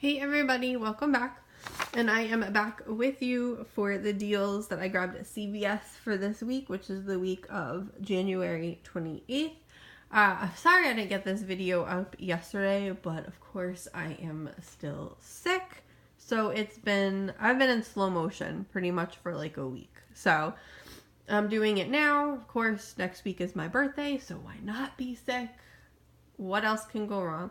Hey everybody, welcome back. And I am back with you for the deals that I grabbed at CVS for this week, which is the week of January 28th. I'm sorry I didn't get this video up yesterday, but of course I am still sick. So I've been in slow motion pretty much for like a week. So I'm doing it now. Of course, next week is my birthday, so why not be sick? What else can go wrong?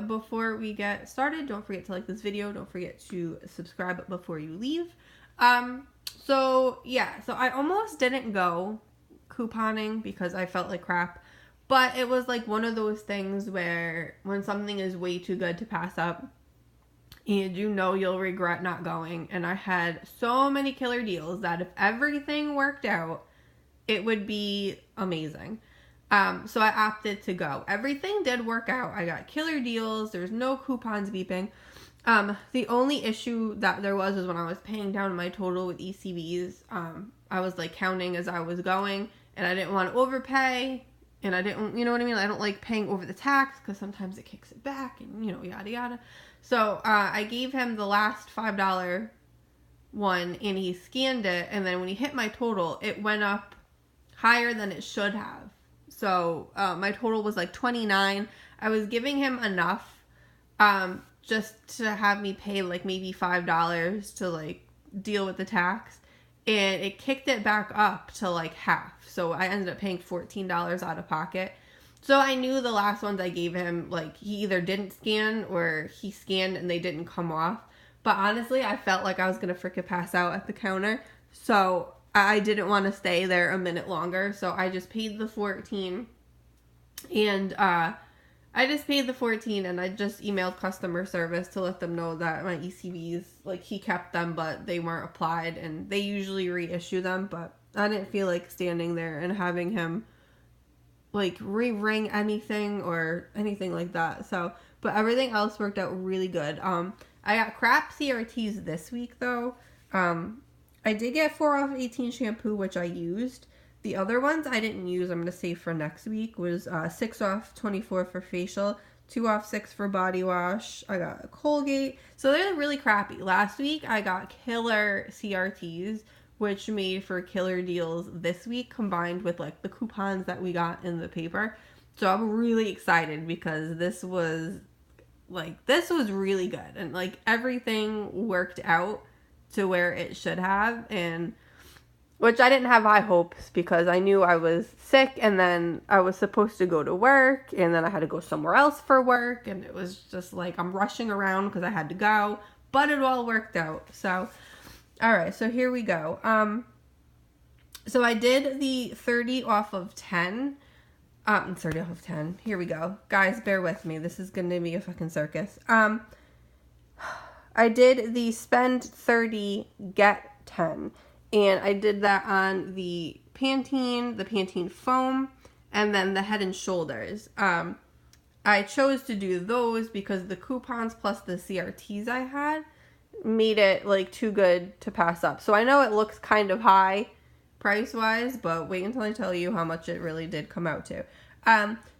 Before we get started, don't forget to like this video. Don't forget to subscribe before you leave. So I almost didn't go couponing because I felt like crap. But it was like one of those things where when something is way too good to pass up, and you know you'll regret not going. And I had so many killer deals that if everything worked out, it would be amazing. So I opted to go. Everything did work out. I got killer deals. There's no coupons beeping. The only issue that there was when I was paying down my total with ECVs. I was like counting as I was going, and I didn't want to overpay, and I didn't, you know what I mean? I don't like paying over the tax because sometimes it kicks it back, and yada yada. So I gave him the last $5 one, and he scanned it, and then when he hit my total, it went up higher than it should have. So my total was like $29. I was giving him enough just to have me pay like maybe $5 to like deal with the tax. And it kicked it back up to like half. So I ended up paying $14 out of pocket. So I knew the last ones I gave him, like he either didn't scan or he scanned and they didn't come off. But honestly, I felt like I was going to freaking pass out at the counter. So I didn't want to stay there a minute longer, so I just paid the $14, and I just emailed customer service to let them know that my ECVs, like he kept them, but they weren't applied, and they usually reissue them, but I didn't feel like standing there and having him like re-ring anything or anything like that. So, but everything else worked out really good. I got crap CRTs this week though. I did get 4 off 18 shampoo, which I used. The other ones I didn't use, I'm going to save for next week, was 6 off 24 for facial, 2 off 6 for body wash. I got a Colgate. So they're really crappy. Last week I got killer CRTs, which made for killer deals this week combined with like the coupons that we got in the paper. So I'm really excited because this was really good. And like everything worked out to where it should have, and which I didn't have high hopes because I knew I was sick, and then I was supposed to go to work, and then I had to go somewhere else for work, and it was just like I'm rushing around because I had to go, but it all worked out. So all right, so here we go. So I did the 30 off of 10. 30 off of 10. Here we go. Guys, bear with me. This is going to be a fucking circus. I did the spend 30, get 10. And I did that on the Pantene foam, and then the Head and Shoulders. I chose to do those because the coupons plus the CRTs I had made it like too good to pass up. So I know it looks kind of high price-wise, but wait until I tell you how much it really did come out to.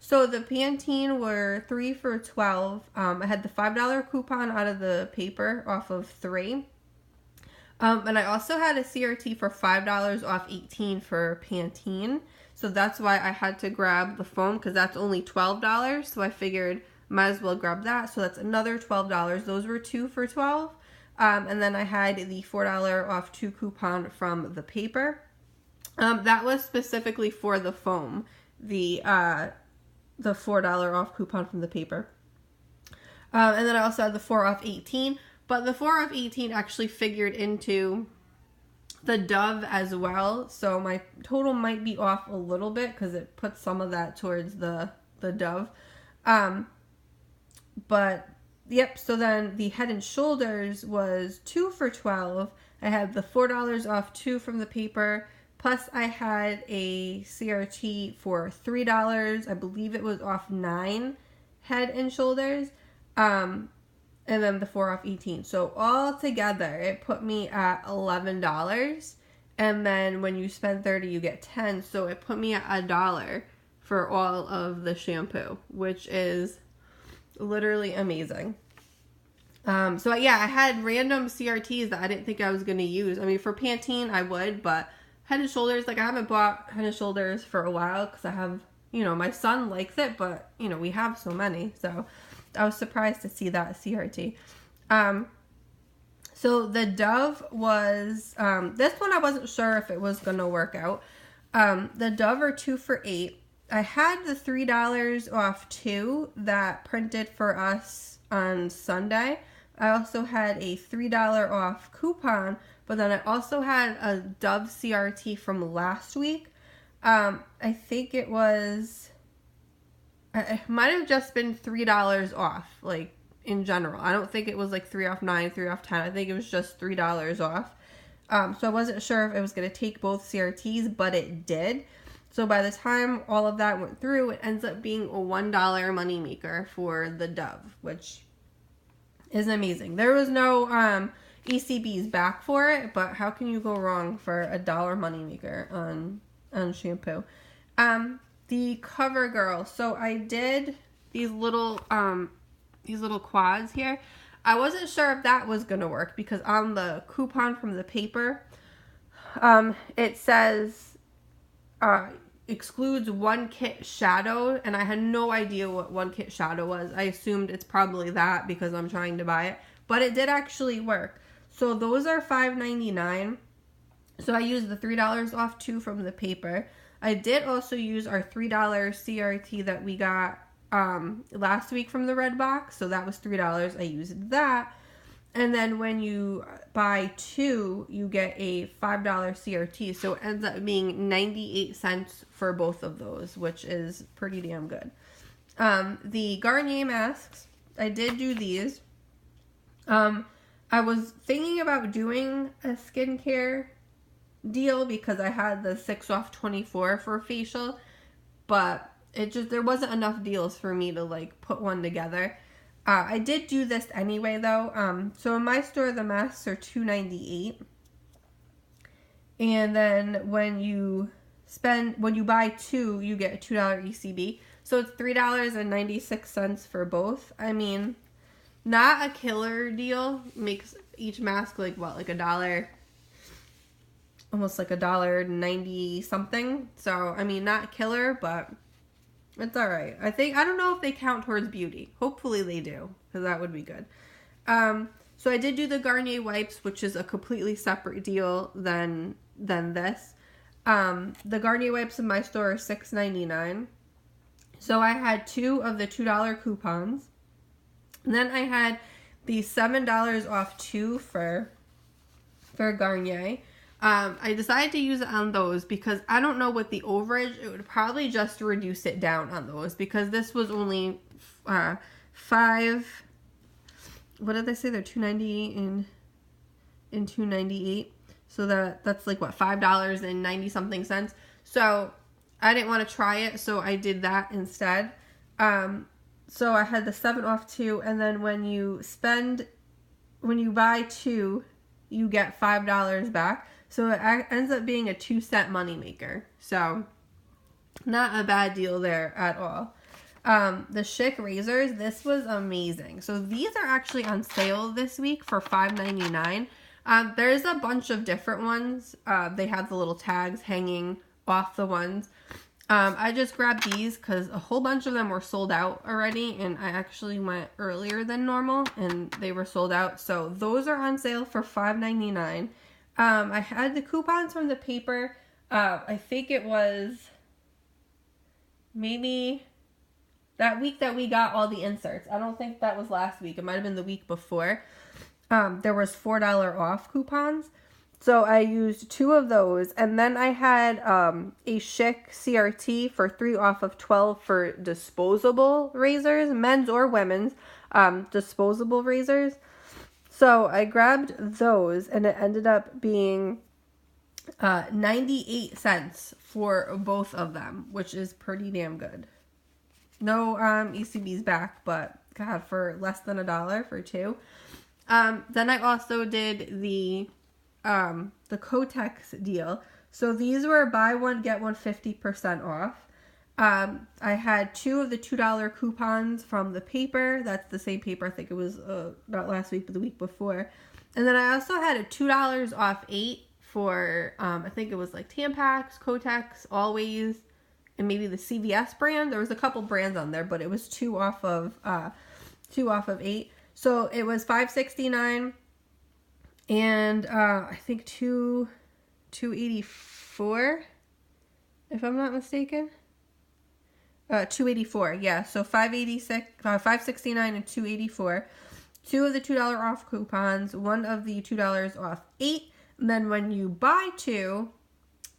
So the Pantene were 3 for $12. I had the $5 coupon out of the paper off of 3. And I also had a CRT for $5 off 18 for Pantene. So that's why I had to grab the foam because that's only $12. So I figured might as well grab that. So that's another $12. Those were 2 for $12. And then I had the $4 off 2 coupon from the paper. That was specifically for the foam. The $4 off coupon from the paper. And then I also had the 4 off 18. But the 4 off 18 actually figured into the Dove as well. So my total might be off a little bit because it puts some of that towards the Dove. But, yep, so then the Head and Shoulders was 2 for $12. I had the $4 off 2 from the paper. Plus, I had a CRT for $3. I believe it was off 9 Head and Shoulders. And then the 4 off 18. So all together, it put me at $11. And then when you spend 30, you get 10. So it put me at $1 for all of the shampoo, which is literally amazing. So yeah, I had random CRTs that I didn't think I was going to use. I mean, for Pantene, I would, but Head and Shoulders, like I haven't bought Head and Shoulders for a while because I have, my son likes it, but, we have so many. So I was surprised to see that CRT. So the Dove was, this one I wasn't sure if it was going to work out. The Dove are 2 for $8. I had the $3 off 2 that printed for us on Sunday. I also had a $3 off coupon, but then I also had a Dove CRT from last week. I think it might have just been $3 off, like in general. I don't think it was like 3 off 9, 3 off 10. I think it was just $3 off. So I wasn't sure if it was going to take both CRTs, but it did. So by the time all of that went through, it ends up being a $1 moneymaker for the Dove, which is amazing. There was no ECBs back for it, but how can you go wrong for a $1 moneymaker on shampoo? The CoverGirl. So I did these little quads here. I wasn't sure if that was going to work because on the coupon from the paper, it says excludes 1 kit shadow, and I had no idea what 1 kit shadow was. I assumed it's probably that because I'm trying to buy it, but it did actually work. So those are $5.99. So I used the $3 off 2 from the paper. I did also use our $3 CRT that we got last week from the red box. So that was $3. I used that. And then when you buy 2, you get a $5 CRT. So it ends up being 98 cents for both of those, which is pretty damn good. The Garnier masks, I did do these. I was thinking about doing a skincare deal because I had the 6 off 24 for facial, but there wasn't enough deals for me to like put one together. I did do this anyway though. So in my store the masks are $2.98, and then when you buy 2 you get a $2 ECB, so it's $3.96 for both. I mean, not a killer deal. Makes each mask like what, like $1, almost like $1.90 something. So I mean, not killer, but it's all right. I don't know if they count towards beauty. Hopefully they do, because that would be good. So I did do the Garnier wipes, which is a completely separate deal than this. The Garnier wipes in my store are $6.99. So I had 2 of the $2 coupons. And then I had the $7 off 2 for Garnier. I decided to use it on those because I don't know what the overage, it would probably just reduce it down on those because this was only $5, what did they say? They're $2.98 and $2.98. So that's like what, $5.90 something cents. So I didn't want to try it, so I did that instead. So I had the 7 off 2, and then when you buy 2, you get $5 back. So it ends up being a 2-cent moneymaker. So not a bad deal there at all. The Schick razors, this was amazing. So these are actually on sale this week for $5.99. There's a bunch of different ones. They have the little tags hanging off the ones. I just grabbed these because a whole bunch of them were sold out already, and I actually went earlier than normal and they were sold out. So those are on sale for $5.99. I had the coupons from the paper. I think it was maybe that week that we got all the inserts. I don't think that was last week. It might have been the week before. There was $4 off coupons. So I used 2 of those. And then I had a Schick CRT for 3 off of 12 for disposable razors, men's or women's disposable razors. So I grabbed those, and it ended up being 98 cents for both of them, which is pretty damn good. No ECBs back, but God, for less than $1 for 2. Then I also did the Kotex deal. So these were buy one, get one 50% off. I had 2 of the $2 coupons from the paper. That's the same paper. I think it was not last week, but the week before. And then I also had a $2 off 8 for, I think it was like Tampax, Kotex, Always, and maybe the CVS brand. There was a couple brands on there, but it was 2 off of 8. So it was $5.69 and I think $2.84, if I'm not mistaken. $2.84, yeah. So $5.69 and $2.84. 2 of the $2 off coupons, 1 of the $2 off 8. And then when you buy 2,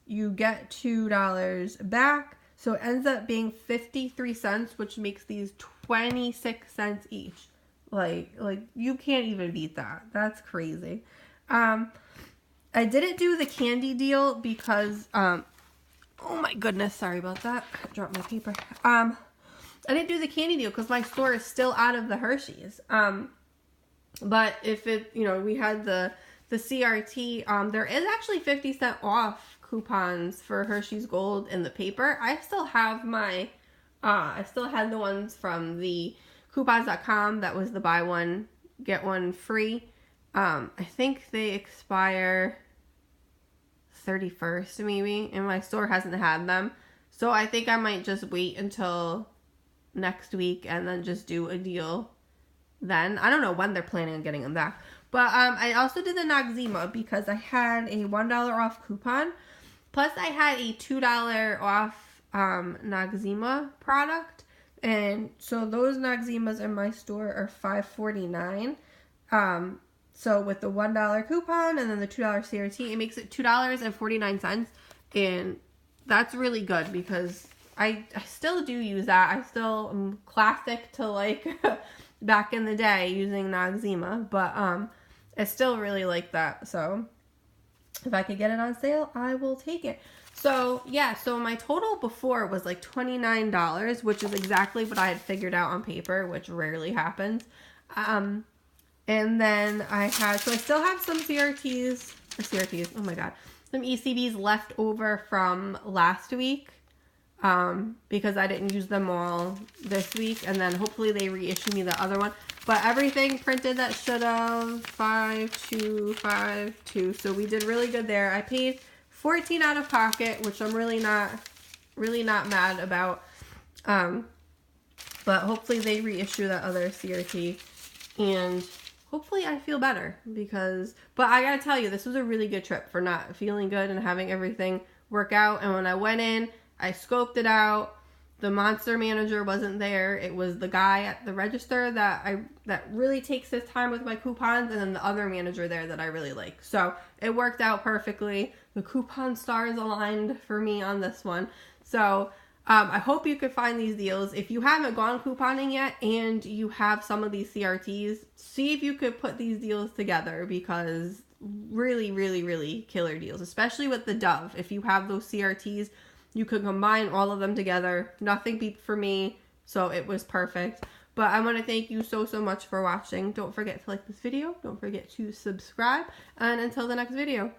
you get $2 back. So it ends up being 53 cents, which makes these 26 cents each. Like you can't even beat that. That's crazy. I didn't do the candy deal because, oh my goodness, sorry about that. I dropped my paper. I didn't do the candy deal because my store is still out of the Hershey's. But if it, we had the CRT, there is actually 50% off coupons for Hershey's Gold in the paper. I still have I still had the ones from the coupons.com. That was the buy one, get one free. I think they expire 31st maybe, and my store hasn't had them. So I think I might just wait until next week and then just do a deal then. I don't know when they're planning on getting them back. But I also did the Noxzema because I had a $1 off coupon. Plus I had a $2 off Noxzema product. And so those Noxzemas in my store are $5.49. So with the $1 coupon and then the $2 CRT, it makes it $2.49. And that's really good because I still do use that. I still am classic to like back in the day using Noxzema. But I still really like that. So if I could get it on sale, I will take it. So yeah, so my total before was like $29, which is exactly what I had figured out on paper, which rarely happens. And then I still have some CRTs, oh my god, some ECBs left over from last week, because I didn't use them all this week, and then hopefully they reissue me the other one. But everything printed that should have, 5252, so we did really good there. I paid $14 out of pocket, which I'm really not mad about. But hopefully they reissue that other CRT, and hopefully I feel better but I gotta tell you, this was a really good trip for not feeling good and having everything work out. And when I went in, I scoped it out. The Monster manager wasn't there. It was the guy at the register that really takes his time with my coupons, and then the other manager there that I really like. So it worked out perfectly. The coupon stars aligned for me on this one. So I hope you could find these deals. If you haven't gone couponing yet and you have some of these CRTs, see if you could put these deals together, because really, really, really killer deals, especially with the Dove. If you have those CRTs, you could combine all of them together. Nothing beeped for me, so it was perfect. But I want to thank you so much for watching. Don't forget to like this video. Don't forget to subscribe. And until the next video.